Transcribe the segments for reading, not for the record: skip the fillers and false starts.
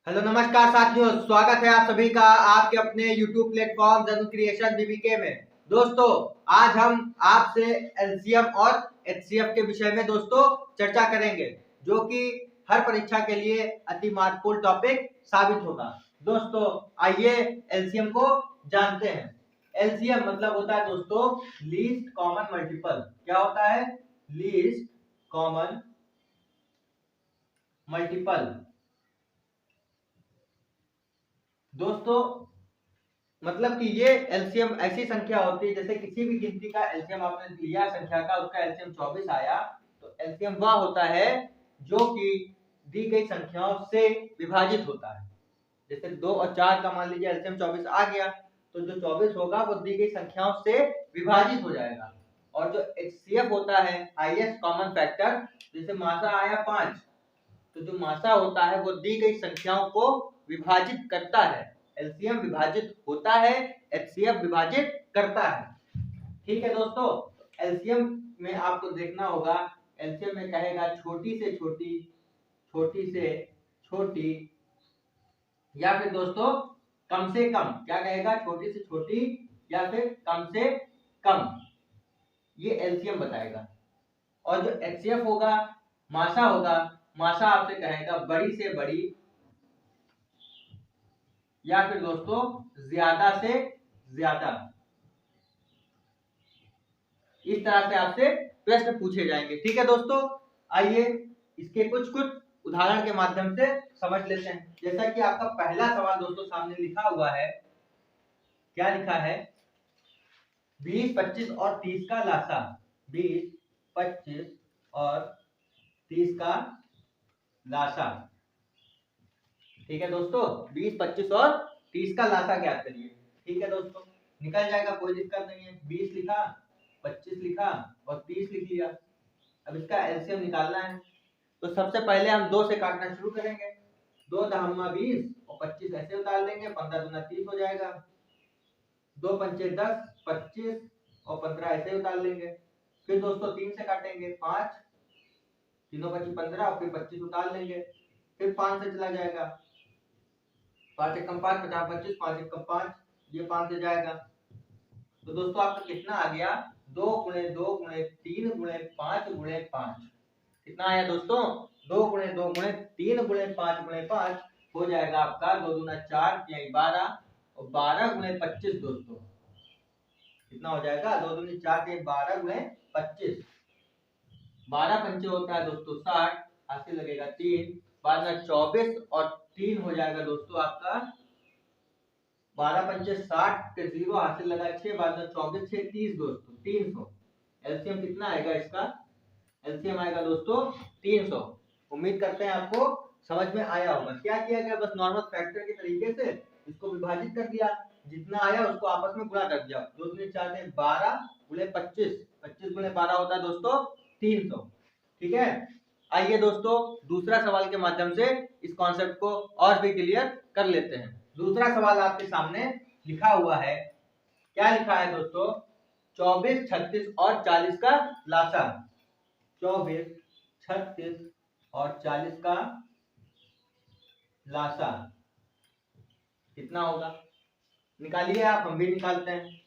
Hello नमस्कार साथियों, स्वागत है आप सभी का आपके अपने YouTube प्लेटफॉर्म जन क्रिएशन बीबीके में। दोस्तों, आज हम आपसे एलसीएम और एचसीएफ के विषय में दोस्तों चर्चा करेंगे, जो कि हर परीक्षा के लिए अति महत्वपूर्ण टॉपिक साबित होगा। दोस्तों, आइए एलसीएम को जानते हैं। एलसीएम मतलब होता है दोस्तों लीस्ट कॉमन मल्टीपल। क्या होता है? Least common multiple. दोस्तों, मतलब कि ये एलसीएम ऐसी संख्या होती है, जैसे किसी भी गिनती का एलसीएम आपने लिया संख्या का, उसका एलसीएम 24 आया, तो एलसीएम वह होता है जो कि दी गई संख्याओं से विभाजित होता है। जैसे 2 और 4 का मान लीजिए एलसीएम 24 आ गया, तो जो 24 होगा वो दी गई संख्याओं से विभाजित हो जाएगा। और जो एचसीएफ होता है हाईएस्ट कॉमन फैक्टर, जैसे मासा आया 5, तो जो मासा होता है वो दी गई संख्याओं को विभाजित करता है। एलसीएम विभाजित होता है, एचसीएफ विभाजित करता है। ठीक है दोस्तों, एलसीएम में आपको देखना होगा, एलसीएम में कहेगा छोटी से छोटी, छोटी से छोटी, या फिर दोस्तों कम से कम। क्या कहेगा? छोटी से छोटी या फिर कम से कम, ये एलसीएम बताएगा। और जो एचसीएफ होगा, मासा होगा, मासा आपसे कहेगा बड़ी से बड़ी या फिर दोस्तों ज्यादा से ज्यादा। इस तरह से आपसे प्रश्न पूछे जाएंगे। ठीक है दोस्तों, आइए इसके कुछ कुछ उदाहरण के माध्यम से समझ लेते हैं। जैसा कि आपका पहला सवाल दोस्तों सामने लिखा हुआ है। क्या लिखा है? 20, 25 और 30 का लासा। 20, 25 और 30 का लासा। ठीक है दोस्तों, 20, 25 और 30 का लासा ज्ञात करिए। ठीक है दोस्तों, निकल जाएगा, कोई दिक्कत नहीं है। 20 लिखा, 25 लिखा और 30 लिख लिया। अब इसका एलसीएम निकालना है, तो सबसे पहले हम 2 से काटना शुरू करेंगे। 2 दहम्मा 20 और 25 ऐसे उतार लेंगे, 15 दूना 30 हो जाएगा। 2 पंचे 10, 25 और 15 ऐसे उतार लेंगे। फिर दोस्तों 3 से काटेंगे, 5, तीनों 25 15 और फिर 25 उतार लेंगे। फिर 5 से चला जाएगा, 5 एकम 5, 50 25, 5 एकम 5, ये 5 से जाएगा। तो दोस्तों आपका कितना आ गया? 2 गुणे 2 गुणे 3 गुणे 5 गुणे 5। कितना आया दोस्तों? 2 गुणे 2 गुणे 3 गुणे 5 गुणे 5 हो जाएगा आपका 2 दूना 4, 12 और 12 गुणे 25। दोस्तों कितना हो जाएगा? 2 दूनी 4, 12 गुणे 25। 12 पंचे होता है दोस्तों 60, हाथ से लगेगा 3, 12 24 और 3 हो जाएगा दोस्तों आपका 12 पंचे 60 के 0 हाथ से लगा 6, 12 24 6 30 दोस्तों 300। एलसीएम कितना आएगा इसका? एलसीएम आएगा दोस्तों 300। उम्मीद करते हैं आपको समझ में आया होगा। क्या किया गया? बस नॉर्मल फैक्टर के तरीके से इसको विभाजित कर दिया, जितना आया उसको आपस में गुणा कर दिया। 2 दूनी 4 12 गुणे 25, 25 गुणे 12 होता है दोस्तों 300। ठीक है, आइए दोस्तों दूसरा सवाल के माध्यम से इस कॉन्सेप्ट को और भी क्लियर कर लेते हैं। दूसरा सवाल आपके सामने लिखा हुआ है। क्या लिखा है दोस्तों? 24, 36 और 40 का लासा। 24, 36 और 40 का लासा कितना होगा? निकालिए आप, हम भी निकालते हैं।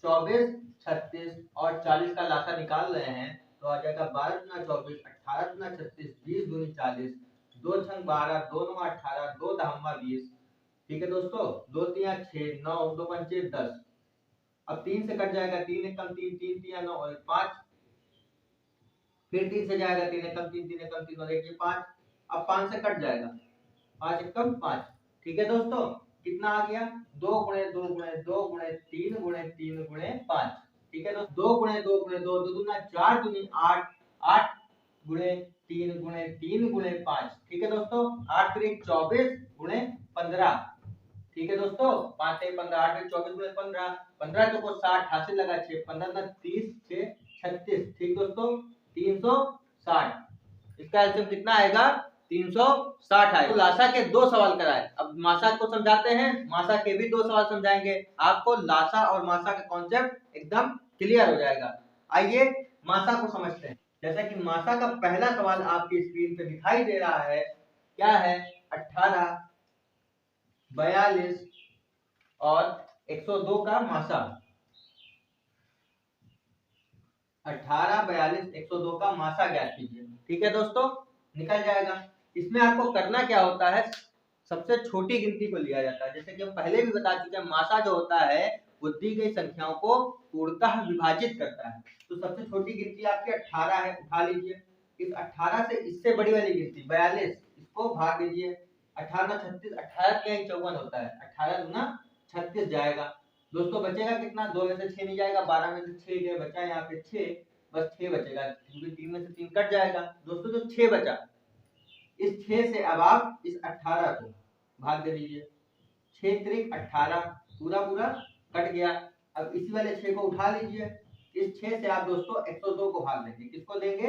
24, 36 और 40 का लासा निकाल रहे हैं, तो आ जाएगा 12 गुना 24, 18 गुना 36, 20 दूनी 40, 2 छंग 12, 2 9 18, 2 दहम्मा 20। ठीक है दोस्तों, 2 तिया 6, 9, 2 पंचे 10। अब 3 से कट जाएगा, 3 एकम 3, 3 तिया 9 और 5। फिर 3 से जाएगा, 3 एकम 3, 3 एकम 3 और 1 5। अब 5 से कट जाएगा, 5 एकम 5। ठीक है दोस्तों, कितना आ गया? 2 गुणे 2 गुणे 2 गुणे 3 गुणे 3 गुणे 5। ठीक है दोस्तों, 2 गुणे 2 गुणे 2, 2 दूना 4 दूनी 8, 8 गुणे 3 गुणे 3 गुणे 5। ठीक है दोस्तों, 8 3 24 गुणे 15। ठीक है दोस्तों, 5 से 15, 8 से 24 गुणे 15, 15 चौको 60, हासिल लगा 6, 15 ना 30, 6 36। ठीक दोस्तों, 360। इसका एलसीएम कितना आएगा? 360 आएगा। तो लासा के 2 सवाल कराए, अब मासा को समझाते हैं, मासा के भी 2 सवाल समझाएंगे। आपको लासा और मासा का कॉन्सेप्ट एकदम क्लियर हो जाएगा। आइए मासा को समझते हैं। जैसा कि मासा का पहला सवाल आपकी स्क्रीन पे दिखाई दे रहा है। क्या है? 18 42 और 102 का मासा। 18, 42, 102 का मासा ज्ञात कीजिए। ठीक है दोस्तों, निकल जाएगा। इसमें आपको करना क्या होता है, सबसे छोटी गिनती को लिया जाता है। जैसे कि हम पहले भी बता चुके हैं, मासा जो होता है वो दी गई संख्याओं को पूर्णतः विभाजित करता है। तो सबसे छोटी गिनती आपकी 18 है, उठा लीजिए। इस 18 से इससे बड़ी वाली गिनती 42, इसको भाग दीजिए। 18 36, 18 क्या 54 होता है, 18 दूना 36 जाएगा। दोस्तों बचेगा कितना, 2 में से 6 नहीं जाएगा, 12 में से 6 गए, बचा यहाँ पे 6, बस 6 बचेगा क्योंकि 3 में से 3 कट जाएगा। दोस्तों जो 6 बचा, इस 6 से अब आप इस 18 को भाग दे दीजिए। 6 त्रिक 18, पूरा पूरा कट गया। अब इसी वाले 6 को उठा लीजिए। इस 6 से आप दोस्तों 102 को भाग देंगे। किसको देंगे,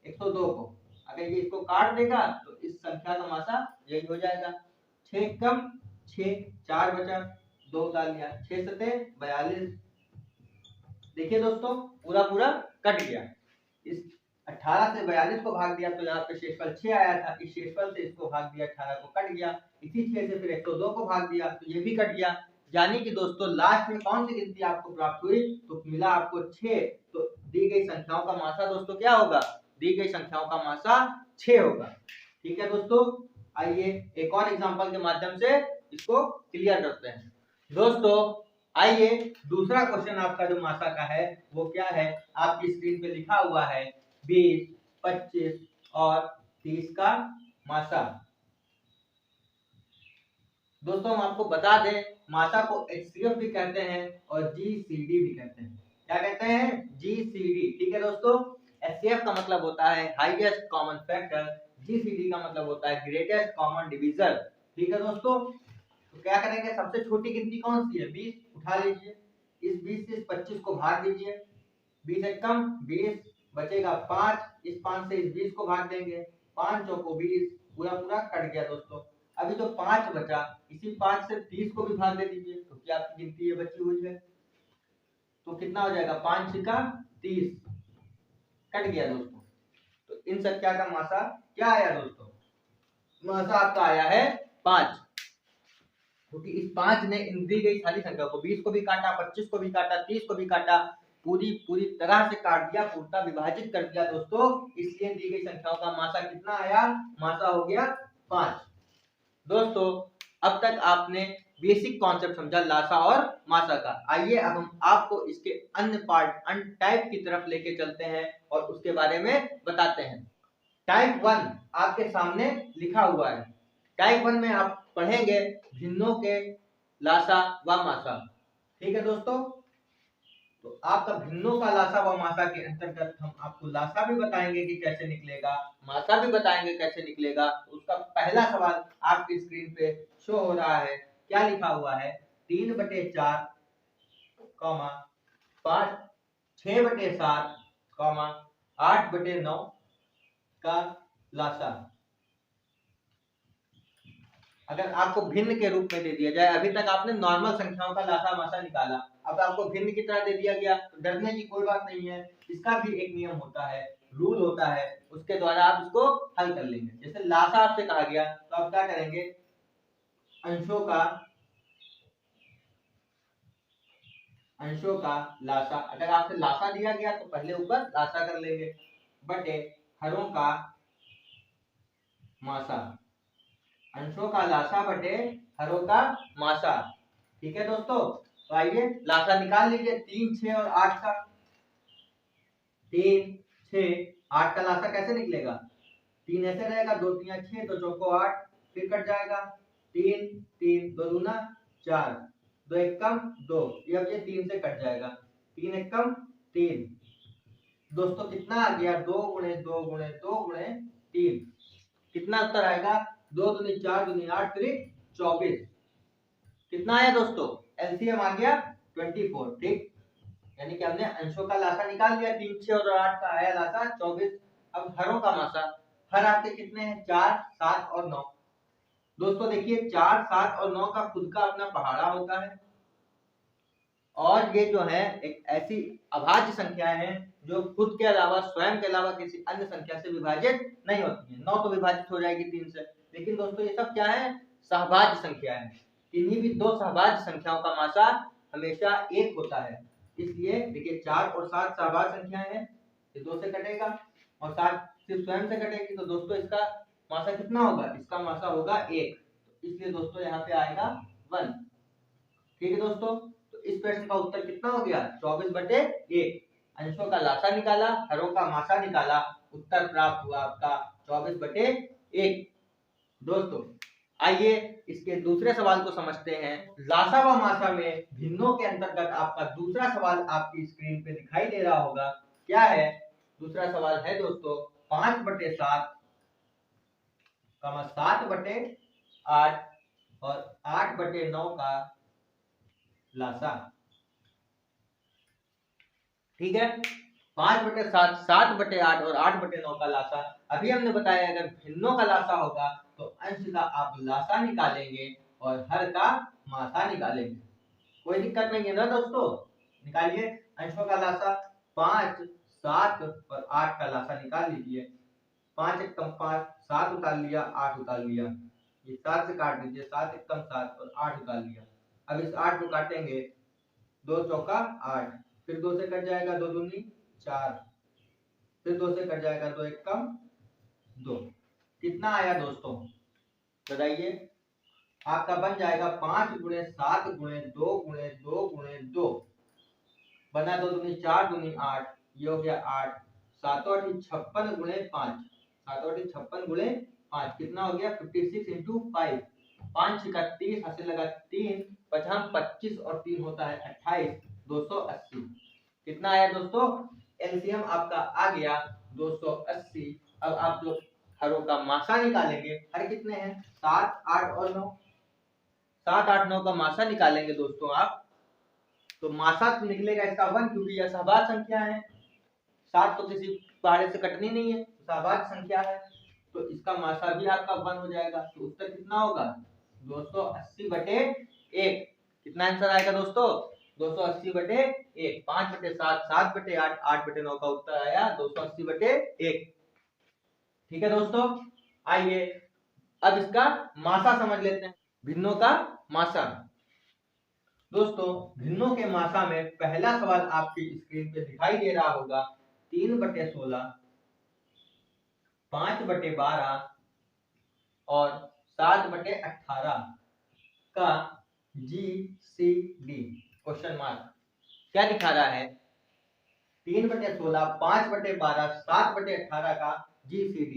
102 को। अगर ये इसको काट देगा तो इस संख्या का मासा यही हो जाएगा। 6 कम 6, 4 बचा, 2 उतार लिया, 6 सते 42। देखिए दोस्तों पूरा पूरा कट गया। इस 18 से 42 को भाग दिया तो यहाँ पे शेषफल 6 आया था, इस शेषफल से इसको भाग दिया, 18 को कट गया। इसी 6 से फिर 102 को भाग दिया तो ये भी कट गया। यानी कि दोस्तों लास्ट में कौन सी गिनती आपको प्राप्त हुई, तो मिला आपको 6। तो दी गई संख्याओं का मासा दोस्तों क्या होगा, दी गई संख्याओं का मासा 6 होगा। ठीक है दोस्तों, आइए एक और एग्जांपल के माध्यम से इसको क्लियर करते हैं। दोस्तों आइए दूसरा क्वेश्चन आपका जो मासा का है वो क्या है, आपकी स्क्रीन पे लिखा हुआ है 20, 25 और 30 का मासा। दोस्तों हम आपको बता दें, मासा को HCF भी कहते हैं और GCD भी कहते हैं। क्या कहते हैं, GCD। ठीक है दोस्तों, HCF का मतलब होता है हाईएस्ट कॉमन फैक्टर, GCD का मतलब होता है ग्रेटेस्ट कॉमन डिविजन। ठीक है दोस्तों, तो क्या करेंगे, सबसे छोटी गिनती कौन सी है, 20, उठा लीजिए। इस 20 से इस 25 को भाग दीजिए। 20 एक कम 20, बचेगा 5, इस 5 से इस 20 को भाग देंगे, 5 चौको 20, पूरा पूरा कट गया दोस्तों। अभी जो 5 बचा, इसी 5 से 30 को भी भाग दे दीजिए, तो क्या आपकी गिनती ये बची हुई है, तो कितना हो जाएगा, 5 छिका 30, कट गया दोस्तों। तो इन संख्या का मासा क्या आया दोस्तों, मासा आपका आया है 5, क्योंकि इस 5 ने इन दी गई सारी संख्या को 20 को भी काटा, 25 को भी काटा, 30 को भी काटा, पूरी तरह से काट दिया, पूर्णतः विभाजित कर दिया दोस्तों। इसलिए दी गई संख्याओं का मासा कितना आया, मासा हो गया 5। दोस्तों अब तक आपने बेसिक कॉन्सेप्ट समझा लासा और मासा का। आइए अब हम आपको इसके अन्य पार्ट, अन्य टाइप की तरफ लेके चलते हैं और उसके बारे में बताते हैं। टाइप 1 आपके सामने लिखा हुआ है। टाइप 1 में आप पढ़ेंगे भिन्नों के लासा व मासा। ठीक है दोस्तों, तो आपका भिन्नों का लासा व मासा के अंतर्गत हम आपको लासा भी बताएंगे कि कैसे निकलेगा, मासा भी बताएंगे कैसे निकलेगा। उसका पहला सवाल आपकी स्क्रीन पे शो हो रहा है, क्या लिखा हुआ है, 3/4, 5, 6/7, 8/9 का लासा। अगर आपको भिन्न के रूप में दे दिया जाए, अभी तक आपने नॉर्मल संख्याओं का लासा मासा निकाला, अब आपको भिन्न की तरह दे दिया गया, तो डरने की कोई बात नहीं है। इसका भी एक नियम होता है, रूल होता है, उसके द्वारा आप इसको हल कर लेंगे। जैसे लासा आपसे कहा गया तो आप क्या करेंगे, अंशों का लासा, अगर आपसे लासा दिया गया तो पहले ऊपर लासा कर लेंगे, बटे हरों का मासा, अंशों का लासा बटे हरों का मासा। ठीक है दोस्तों, तो आइए लासा निकाल लीजिए 3, 6 और 8 का। 3, 6, 8 का लासा कैसे निकलेगा, 3 ऐसे रहेगा, 2 3 6, 2 चौको 8, फिर कट जाएगा, 3 3, 2 दूना 4, 2 एक कम 2, ये 3 से कट जाएगा, 3 एक कम 3। दोस्तों कितना आ गया, 2 गुणे 2 गुणे 2 गुणे 3, कितना उत्तर आएगा, 2 दूनी 4 दूनी 8 त्रिक 24। कितना आया दोस्तों, एलसीएम आ गया 24। ठीक, यानी कि हमने अंशों का लासा निकाल लिया, 3, 6 और 8 का आया लासा 24। अब हरों का मासा, हर आपके कितने हैं, 4, 7 और 9। दोस्तों देखिए 4, 7 और 9 का खुद का अपना पहाड़ा होता है, और ये जो है एक ऐसी अभाज्य संख्याएं हैं जो खुद के अलावा, स्वयं के अलावा किसी अन्य संख्या से विभाजित नहीं होती है। 9 तो विभाजित हो जाएगी 3 से, लेकिन दोस्तों ये सब क्या है, सहभाज्य संख्याएं हैं। किन्हीं भी दो सहभाज्य संख्याओं का मासा हमेशा 1 होता है। इसलिए देखिए 4 और 7 सहभाज्य संख्याएं हैं, ये 2 से कटेगा और 7 सिर्फ स्वयं से कटेगी, तो दोस्तों इसका मासा कितना होगा? इसका मासा होगा 1, तो इसलिए दोस्तों यहाँ पे आएगा 1। ठीक है दोस्तों, तो इस प्रश्न का उत्तर कितना हो गया? 24/1। अंशों का लासा निकाला, हरों का मासा निकाला, उत्तर प्राप्त हुआ आपका 24/1। दोस्तों आइए इसके दूसरे सवाल को समझते हैं। लासा व मासा में भिन्नों के अंतर्गत आपका दूसरा सवाल आपकी स्क्रीन पे दिखाई दे रहा होगा। क्या है? दूसरा सवाल है दोस्तों 5/7, 7/8 और 8/9 का लासा। ठीक है, 5/7, 7/8 और 8/9 का लासा। अभी हमने बताया अगर भिन्नों का लासा होगा तो अंश का आप लासा निकालेंगे और हर का मासा निकालेंगे। कोई दिक्कत नहीं है ना दोस्तों? निकालिए अंशों का लासा। 5, 7 और 8 का लासा निकाल लीजिए। 5 एक कम 5, 7 उतार लिया, 8 उतार लिया, ये 7 से काट दीजिए, 7 एक कम 7 और 8 उतार लिया। अब इस 8 को काटेंगे, 2 चौका 8, फिर 2 से कट जाएगा, 2 दूनी 4, फिर 2 से कट जाएगा, 2 एक कम 2। कितना आया दोस्तों बताइए? आपका बन जाएगा 5 गुणे 7 गुणे 2 गुणे 2 गुणे 2, बना 2 दूनी 4 दूनी 8, ये हो गया 8। 7 और 56 गुणे 5, 7 और 56 गुणे 5 कितना हो गया? 56 इंटू 5, 5 का 30, हाथ से लगा 3, 5 25 और 3 होता है 28, 280। कितना आया दोस्तों? एलसीएम आपका आ गया 280। अब आप जो हरों का मासा निकालेंगे, हर कितने हैं? 7, 8 और 9, 7, 8, 9 का मासा निकालेंगे दोस्तों आप, तो मासा तो निकलेगा इसका 1, क्योंकि यह सहभाज्य संख्या है। 7 तो किसी पहाड़े से कटनी नहीं है, सहभाज्य संख्या है, तो इसका मासा भी आपका 1 हो जाएगा। तो उत्तर कितना होगा? 280/1। कितना आंसर आएगा दोस्तों? 280/1। 5/7, 7/8, 8/9 का उत्तर आया 280/1। ठीक है दोस्तों, आइए अब इसका मासा समझ लेते हैं। भिन्नों का मासा। दोस्तों भिन्नों के मासा में पहला सवाल आपकी स्क्रीन पे दिखाई दे रहा होगा। 3/16, 5/12 और 7/18 का GCD क्वेश्चन मार्क क्या दिखा रहा है? 3/16, 5/12, 7/18 का GCD।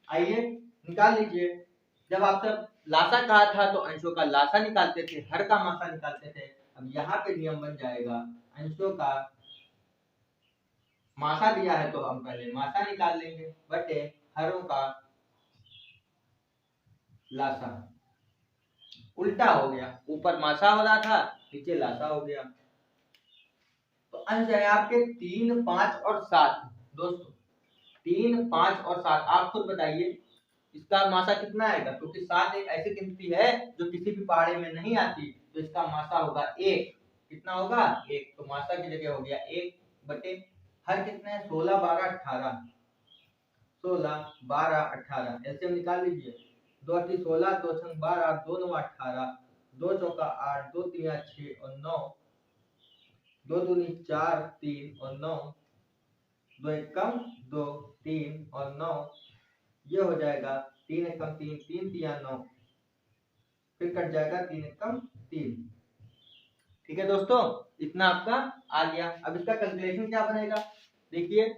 आइए निकाल लीजिए। जब आप सब लासा कहा था तो अंशों का लासा निकालते थे, हर का मासा निकालते थे। अब यहाँ पे नियम बन जाएगा, अंशों का मासा दिया है तो हम पहले मासा निकाल लेंगे, बटे हरों का लासा। उल्टा हो गया, ऊपर मासा हो रहा था, नीचे लासा हो गया। तो अंश है आपके 3, 5 और 7। दोस्तों 3, 5 और 7 आप खुद बताइए इसका मासा कितना आएगा? क्योंकि 7 एक ऐसी गिनती है जो किसी भी पहाड़े में नहीं आती, तो इसका मासा होगा 1। कितना होगा? 1। तो मासा की जगह हो गया 1 बटे हर कितने हैं? 16, 12, 18, 16, 12, 18। एलसीएम निकाल लीजिए। 2 8 16, 2 6 12, 2 9 18, 2 चौका 8, 2 3 6 और 9, 2 दूनी 4, 3 और 9, 2 एक कम 2, 3 और 9, ये हो जाएगा 3 एक कम 3, 3 3 9, फिर कट जाएगा 3 एक कम 3। ठीक है दोस्तों, इतना आपका आ गया। अब इसका कैलकुलेशन क्या बनेगा? देखिए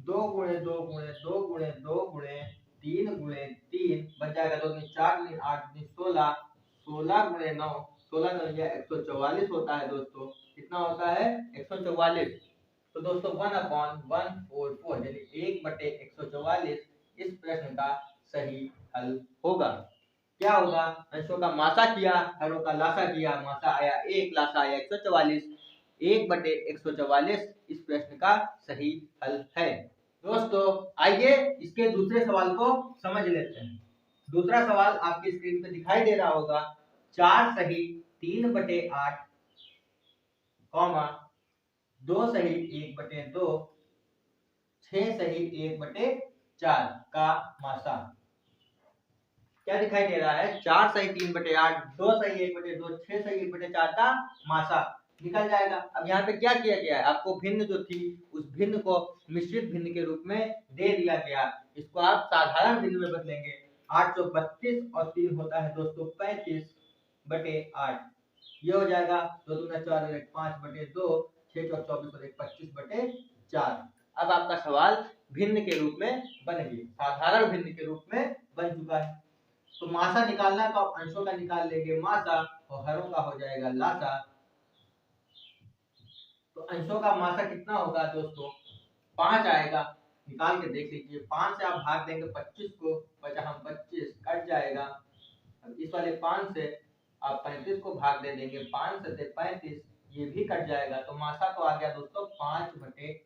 2 गुणे 2 गुणे 2 गुणे 2 गुणे 3 गुणे 3 बन जाएगा 2 दूनी 4 दूनी 8 दूनी 16, 16 गुणे 9, 16 9 ये 144 होता है दोस्तों। कितना होता है? 144। तो दोस्तों 1/144 यानी 1/144 इस प्रश्न का सही हल होगा। क्या होगा? अंशों का मासा किया, हरों का लासा किया, मासा आया 1, लासा आया 144, 1/144 इस प्रश्न का सही हल है। दोस्तों आइए इसके दूसरे सवाल को समझ लेते हैं। दूसरा सवाल आपकी स्क्रीन पे दिखाई दे रहा होगा। 4 सही 3/8, 2 सही 1/2, 6 सही 1/4 का मासा। क्या दिखाई दे रहा है, 4 सही 3/8, 2 सही 1/2, 6 सही 1/4 का मासा निकल जाएगा। अब यहाँ पे क्या किया गया है, आपको भिन्न जो थी उस भिन्न को मिश्रित भिन्न के रूप में दे दिया गया, इसको आप साधारण भिन्न में बदलेंगे। 8 चौक 32 और 3 होता है दोस्तों 35/8, ये हो जाएगा 2 दूना 4 और 1 5/2, 6 चौक 24 और 1 25/4। अब आपका सवाल भिन्न के रूप में बन गया, साधारण भिन्न के रूप में बन चुका है। तो मासा निकालना तो आप अंशों का निकाल लेंगे मासा और हरों का हो जाएगा लासा। तो अंशों का मासा कितना होगा दोस्तों, 5 आएगा, निकाल के देख लीजिए। 5 से आप भाग देंगे 25 को, बचा हम 25 कट जाएगा। अब इस वाले 5 से आप 35 को भाग दे देंगे, 5 से 35 ये भी कट जाएगा। तो मासा तो आ गया दोस्तों 5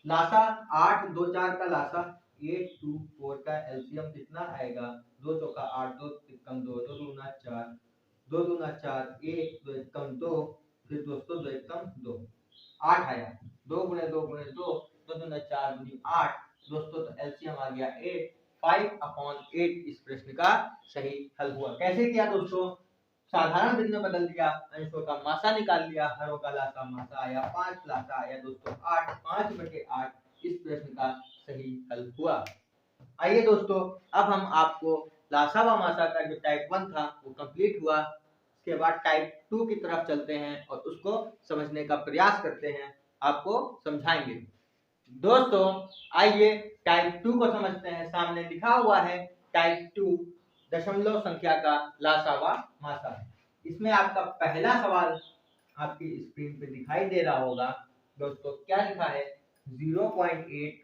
लासा 8 2 4 का लासा 8 2 4 का एलसीएम कितना आएगा, 2 चौका 8, 2 तिक्कम 2, 2 दूना 4, 2 दूना 4, 1 2 एकम 2, फिर दोस्तों 2 एकम 2, 8 आया। 2 गुणे 2 गुणे 2, 2 दूना 4 दूनी 8 दोस्तों, तो एलसीएम आ गया 8, 5/8 इस प्रश्न का सही हल हुआ। कैसे किया दोस्तों, साधारण भिन्न में बदल दिया, अंशों का मासा निकाल लिया, हरों का लासा, मासा आया 5, लासा आया दोस्तों 8, 5/8 इस प्रश्न का सही हल हुआ। आइए दोस्तों, अब हम आपको लासा व मासा का जो टाइप 1 था वो कंप्लीट हुआ, उसके बाद टाइप 2 की तरफ चलते हैं और उसको समझने का प्रयास करते हैं, आपको समझाएंगे। दोस्तों आइए टाइप 2 को समझते हैं। सामने लिखा हुआ है टाइप 2 दशमलव संख्या का लासा व मासा। इसमें आपका पहला सवाल आपकी स्क्रीन पे दिखाई दे रहा होगा दोस्तों, क्या लिखा है, 0.8,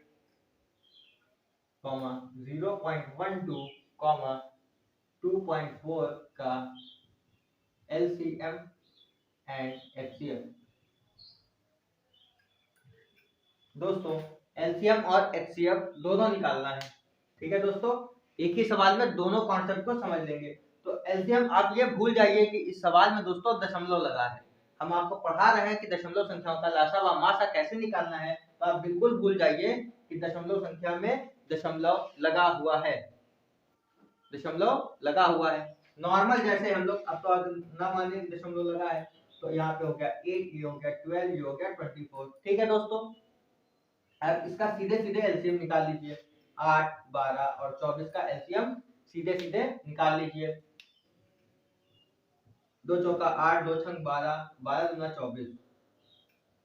0.12, 2.4 का एलसीएम एंड एचसीएफ। दोस्तों एलसीएम और एचसीएफ दोनों निकालना है, ठीक है दोस्तों, एक ही सवाल में दोनों कॉन्सेप्ट को समझ लेंगे। तो एलसीएम आप ये भूल जाइए कि इस सवाल में दोस्तों दशमलव लगा है, हम आपको पढ़ा रहे हैं कि दशमलव संख्याओं का लासा व मासा कैसे निकालना है, तो आप बिल्कुल भूल जाइए कि दशमलव संख्या में दशमलव लगा हुआ है, दशमलव लगा हुआ है। नॉर्मल जैसे हम लोग, अब तो ना माने दशमलव लगा है, तो यहाँ पे हो गया 8, ये हो गया 12, ये हो गया 24, ठीक है दोस्तों। अब इसका सीधे सीधे एलसीएम निकाल लीजिए, 8 12 और 24 का एलसीएम सीधे सीधे निकाल लीजिए। 2 चौका 8, 2 छंग 12, 12 दूना 24,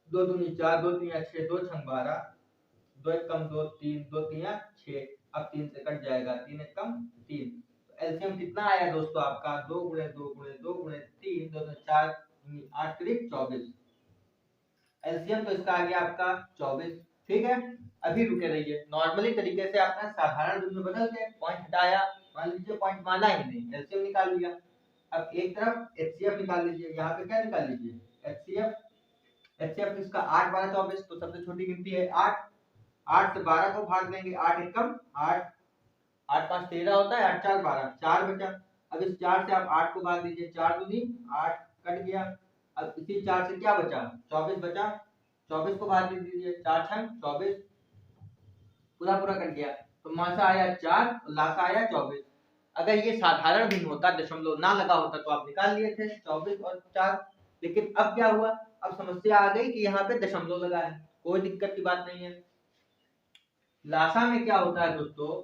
2 दूनी 4, 2 तीन 6, 2 छंग 12, 2 एक कम 2 3, 2 तीन 6, अब 3 से कट जाएगा, 3 एक कम 3। तो एलसीएम कितना आया दोस्तों आपका, 2 गुणे 2 गुणे 2 गुणे 3, 2 4 8 करीब 24। एलसीएम तो इसका आ गया आपका 24, ठीक है। अभी रुके रहिए, नॉर्मली तरीके से आपने साधारण रूप में बदल के पॉइंट हटाया, मान लीजिए पॉइंट माना ही नहीं, एलसीएम निकाल लिया। अब एक तरफ एचसीएफ निकाल लीजिए, यहाँ पे क्या निकाल लीजिए, एचसीएफ। एचसीएफ किसका, 8 12 24, तो सबसे छोटी गिनती है 8, 8 से 12 को भाग देंगे, 8 एकम 8, 8 5 13 होता है, 8 4 12, 4 बचा। अब इस 4 से आप 8 को भाग दीजिए, 4 दूनी 8 कट गया। अब इसी 4 से क्या बचा, 24 बचा, 24 को भाग दीजिए, 4 छंग 24, पूरा पूरा कट गया। तो मासा आया 4 और लासा आया 24। अगर ये साधारण भिन्न होता, दशमलव ना लगा होता, तो आप निकाल लिए थे 24 और 4। लेकिन अब क्या हुआ, अब समस्या आ गई कि यहाँ पे दशमलव लगा है, कोई दिक्कत की बात नहीं है। लासा में क्या होता है दोस्तों,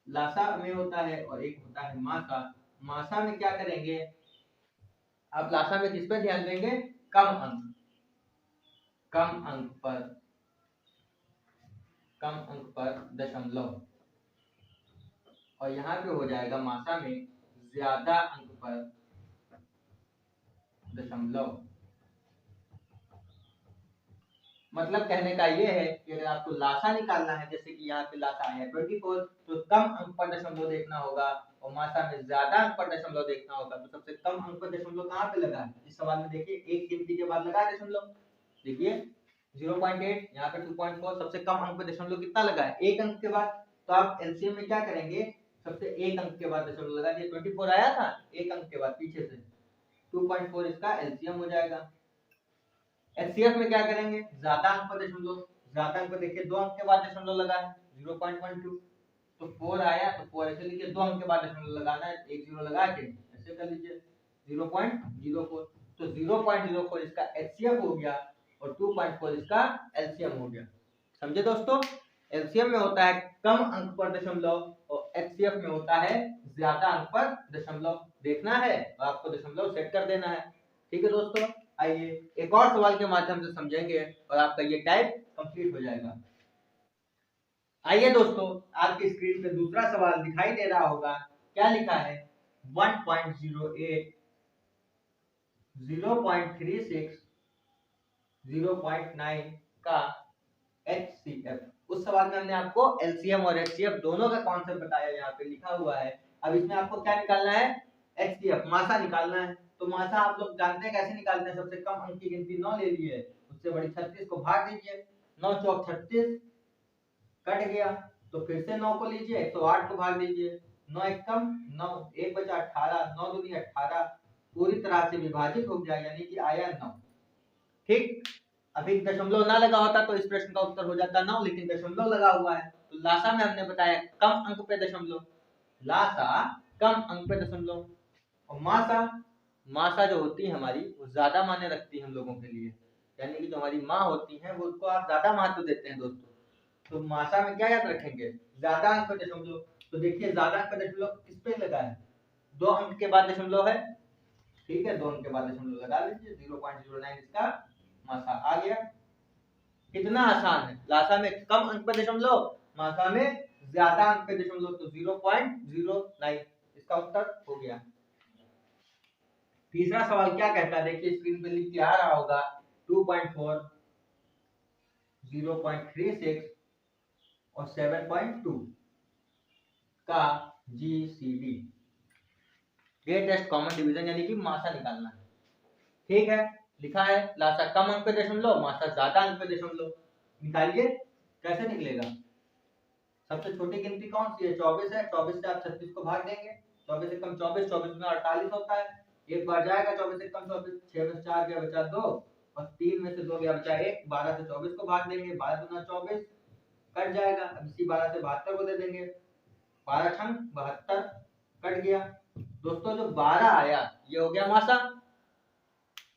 लासा में होता है और एक होता है मासा। मासा में क्या करेंगे, आप लासा में किस पर ध्यान देंगे, कम अंक, कम अंक पर, कम अंक पर दशमलव, और यहाँ पे हो जाएगा मासा में ज्यादा अंक पर दशमलव। मतलब कहने का ये है कि अगर आपको लासा निकालना है, जैसे कि यहाँ पे लासा है 24, तो कम अंक पर दशमलव देखना होगा, और मासा में ज्यादा अंक पर दशमलव देखना होगा। तो सबसे कम अंक पर दशमलव कहाँ पे लगा है, इस सवाल में देखिए, एक गिनती के बाद लगा है दशमलव, देखिए 0.8, यहाँ पे 2.4, सबसे कम अंक पर दशमलव कितना लगा है, एक अंक के बाद। तो आप एलसीएम में क्या करेंगे, सबसे एक अंक के बाद दशमलव लगा दिए, 24 आया था, एक अंक के बाद पीछे से 2.4 इसका एलसीएम हो जाएगा। एचसीएफ में क्या करेंगे, ज्यादा अंक पर दशमलव, ज्यादा अंक पर देखिए 2 अंक के बाद दशमलव लगा है 0.12, तो 4 आया तो 4 ऐसे लिखिए, 2 अंक के बाद दशमलव लगाना है, एक जीरो लगा के ऐसे कर लीजिए 0.04। तो 0.04 इसका एचसीएफ हो गया और 2.4 इसका एलसीएम हो गया। समझे दोस्तों? एलसीएम में होता है कम अंक पर दशमलव और एचसीएफ में होता है ज्यादा अंक पर दशमलव। देखना है और आपको दशमलव सेट कर देना है। ठीक है दोस्तों, आइए एक और सवाल के माध्यम से समझेंगे और आपका ये टाइप कंप्लीट हो जाएगा। आइए दोस्तों, आपकी स्क्रीन पे दूसरा सवाल दिखाई दे रहा होगा। क्या लिखा है? 1.08, 0.36, 0.9 का HCF। उस सवाल में हमने आपको LCM और HCF दोनों का कॉन्सेप्ट बताया, यहाँ पे लिखा हुआ है। अब इसमें आपको क्या निकालना है? HCF, मासा निकालना है। तो मासा आप लोग जानते हैं कैसे निकालते हैं। सबसे कम अंक की गिनती 9 ले ली है, उससे बड़ी 36 को भाग दीजिए, 9 चौक 36 कट गया, तो फिर से 9 को लीजिए, 108 को भाग दीजिए, 9 एक कम 9, 1 बचा 18, 9 दूनी 18, पूरी तरह से विभाजित हो गया, यानी कि आया 9। ठीक, अभी दशमलव ना लगा होता तो इस प्रश्न का उत्तर हो जाता 9, लेकिन दशमलव लगा हुआ है। तो लासा में हमने बताया कम अंक पे दशमलव, लासा कम अंक पे दशमलव। और मासा, मासा जो होती है हमारी, वो ज्यादा मायने रखती है हम लोगों के लिए, यानी कि जो हमारी माँ होती है वो उसको आप ज्यादा महत्व देते हैं दोस्तों। तो मासा में क्या याद रखेंगे? ज्यादा अंक पे दशमलव। तो देखिए ज्यादा अंक पे दशमलव किस पे लगा है? 2 अंक के बाद दशमलव है, ठीक है, 2 अंक के बाद दशमलव लगा लीजिए, 0.09 इसका मासा आ गया। कितना आसान है, लासा में कम अंक पे दशमलव, मासा में ज्यादा अंक पे दशमलव, तो 0.09 इसका उत्तर हो गया। तीसरा सवाल क्या कहता है, देखिए स्क्रीन पे लिख के आ रहा होगा 2.4, 0.36 और 7.2 का GCD, ग्रेटेस्ट कॉमन डिवीजन, यानी कि मासा निकालना है। ठीक है, लिखा है लासा कम अंक पे दशमलव, मासा ज्यादा अंक पे दशमलव। निकालिए, कैसे निकलेगा? सबसे छोटी गिनती कौन सी है? 24 है, 24 से आप 36 को भाग देंगे, 24 से कम 24, 24 में 48 होता है, एक बार जाएगा 24 से कम 24, 6 में 4 गया बचा 2 और 3 में से 2 गया बचा 1, 12 से 24 को भाग देंगे, 12 दूना 24 कट जाएगा, अब इसी 12 से 72 को दे देंगे, 12 छंग 72 कट गया। दोस्तों जो 12 आया ये हो गया मासा।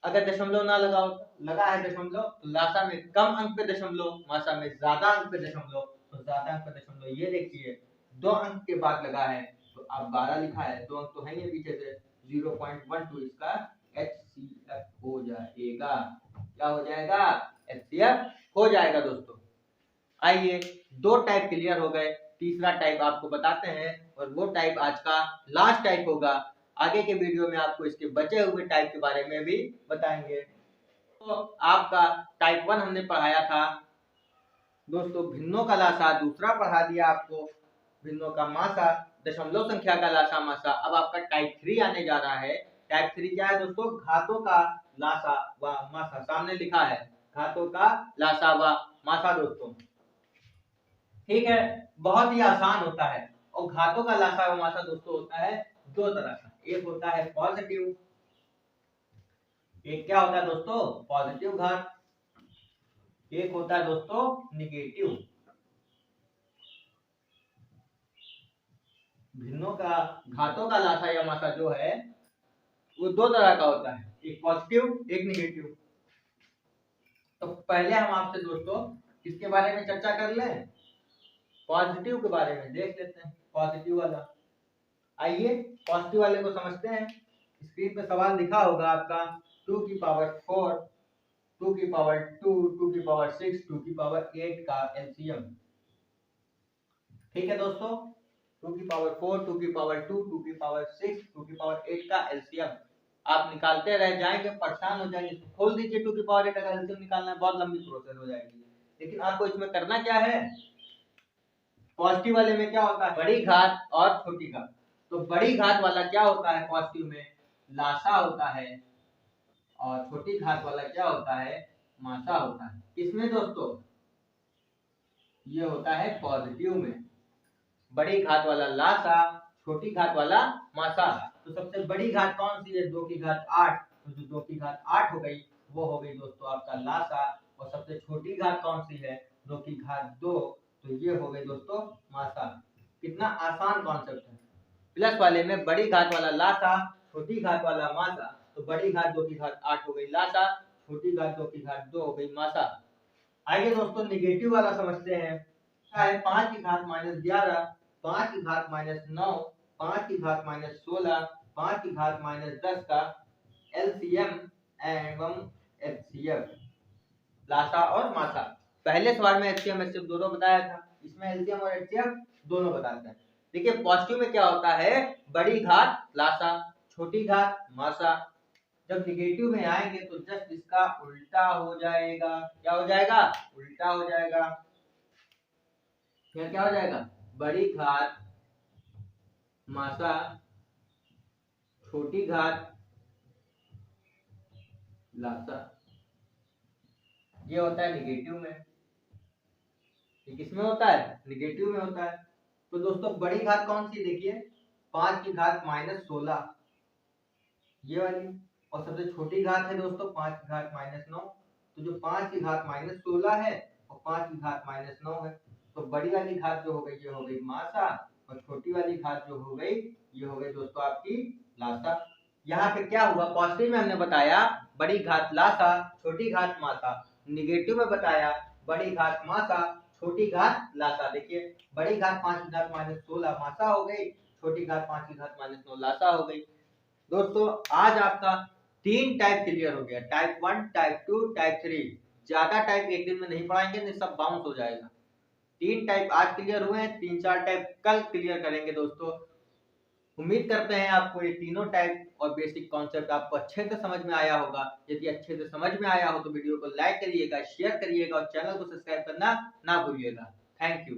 अगर दशमलव ना लगा हो, लगा है दशमलव, तो लासा में कम अंक पे दशमलव, मासा में ज्यादा अंक पे दशमलव, तो ज्यादा अंक पे दशमलव ये देखिए 2 अंक के बाद लगा है, तो अब 12 लिखा है, 2 अंक तो है ही पीछे से, 0.12 इसका HCF हो जाएगा। क्या हो जाएगा? HCF हो जाएगा दोस्तों। आइए, 2 टाइप क्लियर हो गए, तीसरा टाइप आपको बताते हैं और वो टाइप आज का लास्ट टाइप होगा। आगे के वीडियो में आपको इसके बचे हुए टाइप के बारे में भी बताएंगे। तो आपका टाइप 1 हमने पढ़ाया था दोस्तों, भिन्नों का लासा, दूसरा पढ़ा दिया आपको भिन्नों का मासा, दशमलव संख्या का लासा मासा। अब आपका टाइप 3 आने जा रहा है। टाइप 3 क्या है दोस्तों? घातों का लासा व मासा, सामने लिखा है घातों का लासा व मासा दोस्तों। ठीक है, बहुत ही आसान होता है। और घातों का लासा व मासा दोस्तों होता है 2 तरह का, एक होता है पॉजिटिव, एक क्या होता है दोस्तों? पॉजिटिव घात, एक होता है दोस्तों निगेटिव। भिन्नों का, घातों का लासा या मासा जो है वो 2 तरह का होता है, एक पॉजिटिव एक निगेटिव। तो पहले हम आपसे दोस्तों किसके बारे में चर्चा कर लें? पॉजिटिव के बारे में देख लेते हैं, पॉजिटिव वाला। आइए पॉजिटिव वाले को समझते हैं। स्क्रीन पे सवाल लिखा होगा आपका 2 की पावर 4, 2 की पावर 2, 2 की पावर 6, 2 की पावर 8 का एलसीएम। ठीक है दोस्तों, 2 की पावर 4, 2 की पावर 2, 2 की पावर 6, 2 की पावर 8 का एलसीएम। आप निकालते रह जाएंगे, परेशान हो जाएंगे। खोल दीजिए 2 की पावर 8 का एलसीएम निकालना है, बहुत लंबी प्रोसेस हो जाएगी। लेकिन आपको इसमें करना क्या है? पॉजिटिव वाले में क्या होता है? बड़ी घात और छोटी घात। तो बड़ी घात वाला क्या होता है? पॉजिटिव में लासा होता है और छोटी घात वाला क्या होता है? मासा होता है। किसमें दोस्तों? ये होता है पॉजिटिव में। बड़ी घात वाला लासा, छोटी घात वाला मासा। तो सबसे बड़ी घात कौन सी है? 2 की घात 8, तो जो 2 की घात 8 हो गई वो हो गई दोस्तों आपका लासा। और सबसे छोटी घात कौन सी है? 2 की घात 2, तो ये हो गई दोस्तों मासा। कितना आसान कॉन्सेप्ट है। प्लस वाले में बड़ी घात वाला लासा, छोटी घात वाला मासा, तो बड़ी घात 2 की घात 8 हो गई लासा, छोटी घात 2 की घात 2 हो गई मासा। आइए दोस्तों निगेटिव वाला समझते हैं। क्या है 5 की घात -11, 5 की घात -9, 5 की घात -16, 5 की घात -10 का एलसीएम एवं एचसीएफ, लासा और मासा। पहले सवाल में एचसीएम एचसीएफ दोनों बताया था, इसमें एलसीएम और एचसीएफ दोनों बताते हैं। देखिए पॉजिटिव में क्या होता है, बड़ी घात लासा, छोटी घात मासा। जब निगेटिव में आएंगे तो जस्ट इसका उल्टा हो जाएगा। क्या हो जाएगा, उल्टा हो जाएगा। फिर क्या हो जाएगा, बड़ी घात मासा, छोटी घात लासा। ये होता है निगेटिव में। ये किसमें होता है, निगेटिव में होता है। तो दोस्तों बड़ी घात कौन सी, देखिए 5 की घात -16 ये वाली, और सबसे छोटी घात है दोस्तों 5 की घात -9। तो जो 5 की घात -16 है और 5 की घात -9 है, तो बड़ी वाली घात जो हो गई ये हो गई मासा, और छोटी वाली घात जो हो गई ये हो गई दोस्तों आपकी लासा। यहाँ पे क्या हुआ, पॉजिटिव में हमने बताया बड़ी घात लासा, छोटी घात मासा। निगेटिव में बताया बड़ी घात मासा, छोटी घात लासा। देखिए बड़ी घात 5 की घात -16 मासा हो गई, छोटी घात 5 की घात -9 लासा हो गई। दोस्तों आज आपका 3 टाइप क्लियर हो गया, टाइप 1, टाइप 2, टाइप 3। ज्यादा टाइप एक दिन में नहीं पढ़ाएंगे, नहीं सब बाउंस हो जाएगा। 3 टाइप आज क्लियर हुए हैं, 3-4 टाइप कल क्लियर करेंगे दोस्तों। उम्मीद करते हैं आपको ये तीनों टाइप और बेसिक कॉन्सेप्ट आपको अच्छे से समझ में आया होगा। यदि अच्छे से समझ में आया हो तो वीडियो को लाइक करिएगा, शेयर करिएगा और चैनल को सब्सक्राइब करना ना भूलिएगा। Thank you.